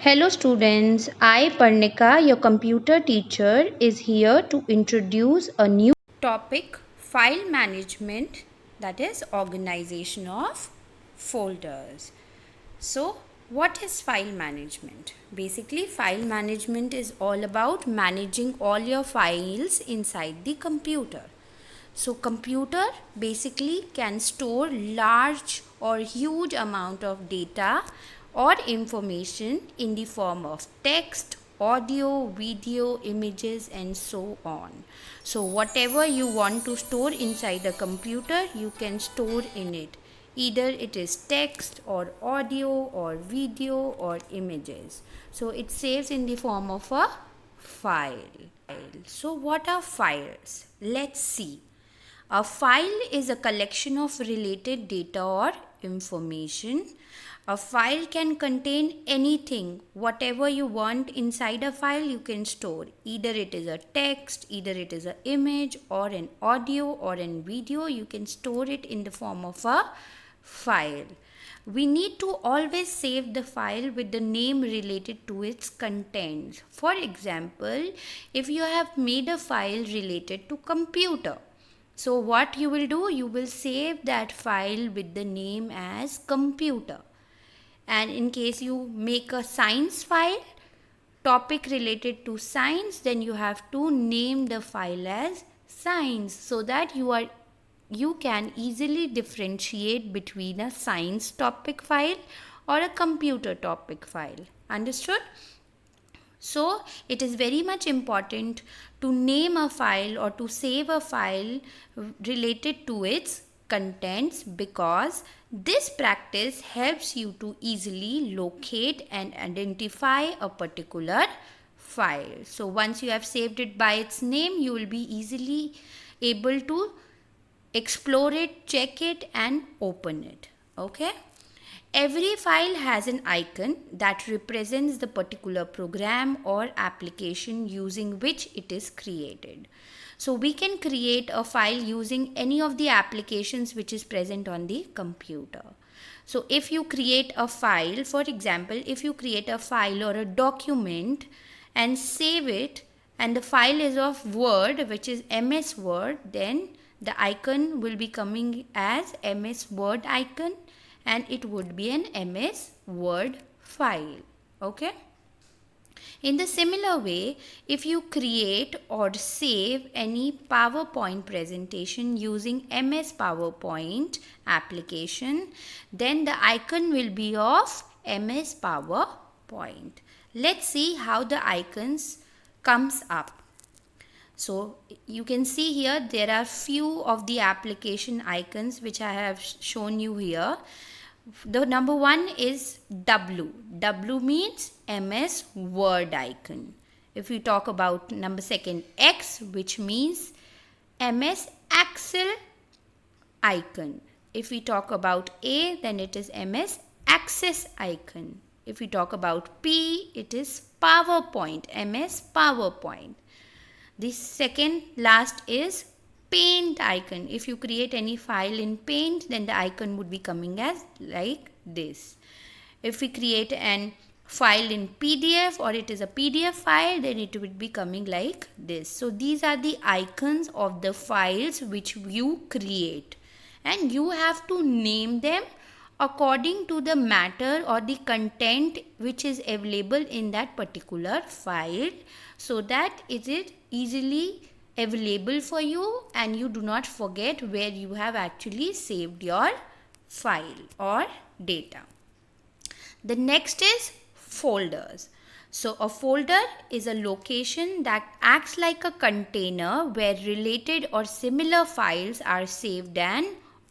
Hello students, I Parnika, your computer teacher, is here to introduce a new topic, file management, that is organization of folders. So, what is file management? Basically, file management is all about managing all your files inside the computer. So computer basically can store large or huge amount of data or information in the form of text, audio, video, images and so on. So whatever you want to store inside a computer, you can store in it. Either it is text or audio or video or images. So it saves in the form of a file. So what are files? Let's see. A file is a collection of related data or information. A file can contain anything, whatever you want inside a file you can store. Either it is a text, either it is an image or an audio or an video, you can store it in the form of a file. We need to always save the file with the name related to its contents. For example, if you have made a file related to computer, so what you will do, you will save that file with the name as computer. And in case you make a science file, topic related to science, then you have to name the file as science so that you can easily differentiate between a science topic file or a computer topic file. Understood? So it is very much important to name a file or to save a file related to its contents, because this practice helps you to easily locate and identify a particular file. So once you have saved it by its name, you will be easily able to explore it, check it and open it. Okay. Every file has an icon that represents the particular program or application using which it is created. So we can create a file using any of the applications which is present on the computer. So if you create a file, for example, if you create a file or a document and save it, and the file is of Word, which is MS Word, then the icon will be coming as MS Word icon, and it would be an MS Word file. Okay. In the similar way, if you create or save any PowerPoint presentation using MS PowerPoint application, then the icon will be of MS PowerPoint. Let's see how the icons comes up. So you can see here there are few of the application icons which I have shown you here. The number one is W. W means MS Word icon. If we talk about number second, X, which means MS Excel icon. If we talk about A, then it is MS Access icon. If we talk about P, it is PowerPoint, MS PowerPoint. The second last is Paint icon. If you create any file in Paint, then the icon would be coming as like this. If we create an file in PDF or it is a PDF file, then it would be coming like this. So these are the icons of the files which you create, and you have to name them according to the matter or the content which is available in that particular file, so that it is easily available for you and you do not forget where you have actually saved your file or data. The next is folders. So a folder is a location that acts like a container where related or similar files are saved and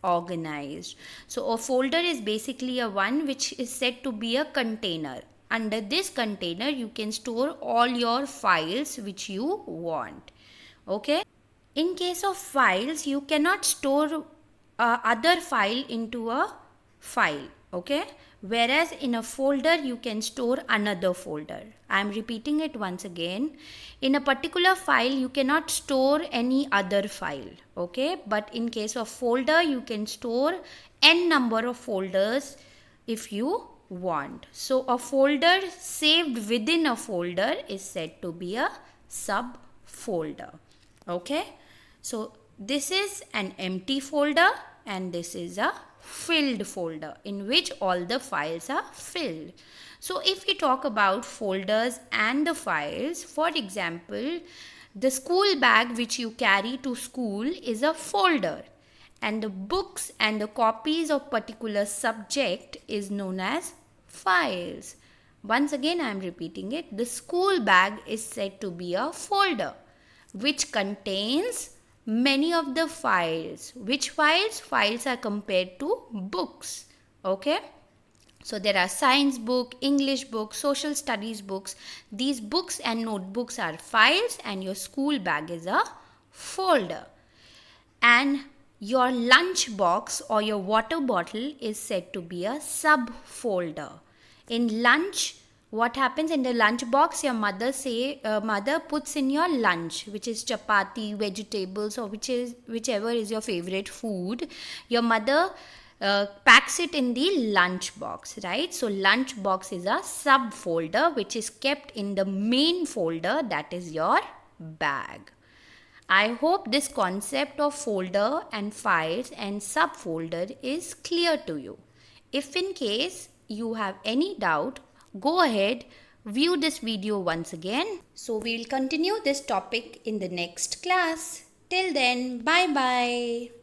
organized. So a folder is basically a one which is said to be a container. Under this container you can store all your files which you want. Okay. In case of files, you cannot store other file into a file. Okay. Whereas in a folder you can store another folder. I am repeating it once again. In a particular file you cannot store any other file. Okay. But in case of folder you can store n number of folders if you want. So a folder saved within a folder is said to be a subfolder. Okay, so this is an empty folder and this is a filled folder in which all the files are filled. So if we talk about folders and the files, for example, the school bag which you carry to school is a folder, and the books and the copies of particular subject is known as files. Once again I am repeating it. The school bag is said to be a folder which contains many of the files. Which files? Files are compared to books. Okay. So there are science book, English book, social studies books. These books and notebooks are files and your school bag is a folder. And your lunch box or your water bottle is said to be a subfolder. In lunch, what happens in the lunch box? Your mother puts in your lunch, which is chapati, vegetables, or whichever is your favorite food. Your mother packs it in the lunch box, right? So lunch box is a subfolder which is kept in the main folder, that is your bag. I hope this concept of folder and files and subfolder is clear to you. If in case you have any doubt, go ahead, view this video once again. So we'll continue this topic in the next class. Till then, bye bye.